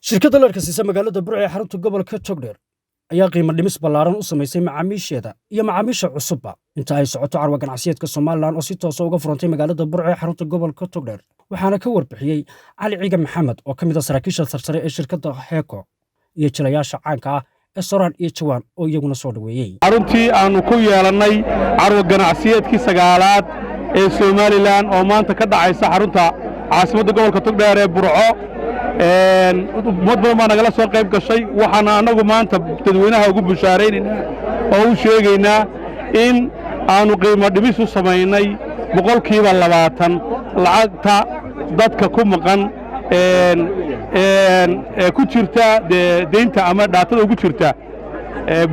shirkadda leerka siisa magaalada Burco ee xarunta gobolka Togdheer ayaa qiimo dhimis ballaaran u samaysay macaamiisheeda iyo macaamiisha cusubba inta ay socoto carwa ganacsiyeedka Soomaaliland oo si toos ah uga furantay magaalada Burco ee xarunta gobolka Togdheer waxaana ka warbixiyay Cali Ciiga Maxamed oo kamid ah saraakiisha sarsare ee shirkadda Heeko iyo jilayaasha caanka ah ee Soran iyo Jawaan oo iyaguna soo dhaweeyay aruntii aanu ku yeelanay carwa ganacsiyeedkii sagaalaad ee Soomaaliland oo maanta ka dhacaysa xarunta caasimadda gobolka Togdheer ee Burco ummad badan baa nagala soo qayb gashay waxaana anagu maanta dadweynaha ugu bushaaraynayna oo u sheegaynaa in aanu qiimo dhimis u samaynay 20% lacagta dadka ku maqan ku jirta deynta ama dhaatada ugu jirta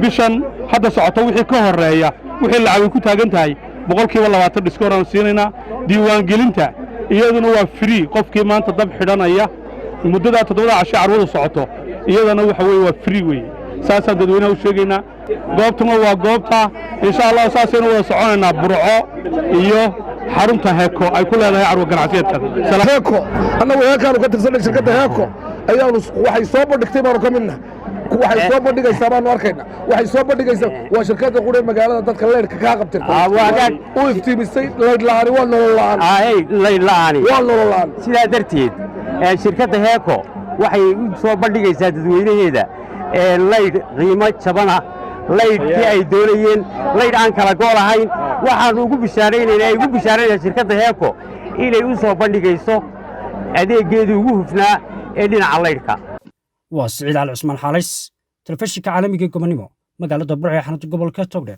bishan hadda socoto wixii ka horeeya wixii lacag ku taagan tahay 20% discount aan siinayna diiwaan gelinta iyaduna waa free qofkii maanta dab xidhanaya muddada 7 casho carwadu socoto iyadana waxa weey waa free weey saasaan dadweynaha u sheegaynaa goobtuna waa goobta insha Allah saasaynu wada soconaynaa Burco iyo xarunta Heeko ay ku leedahay carwa ganacsiyeedka Heeko annagu Heekaanu ka tirsanay shirkadda Heeko ayaanu waxay soo bandhigtay baanu ka midna waxay soo bandhigaysaa baanu arkayna waxay soo bandhigaysaa waa shirkadda quree magaalada dadka leerka ka qabtay oo iftiimisay leer la'aan waa nolol la'aan waa nolol la'aan sidaa darteed shirkadda Heeko waxay u soo bandhigaysaa dadweynaheeda leer qiimo jabana leerkii ay doonayeen leer aan kala gool ahayn waxaan ugu bishaaraynaa shirkadda Heeko inay u soo bandhigayso adeegeedu ugu hufnaa ee dhinaca leerka waa Siciid Cali Cusmaan Xaalays telefishinka caalamiga Gobonimo magaalada Burco ee xarunta gobolka Togdheer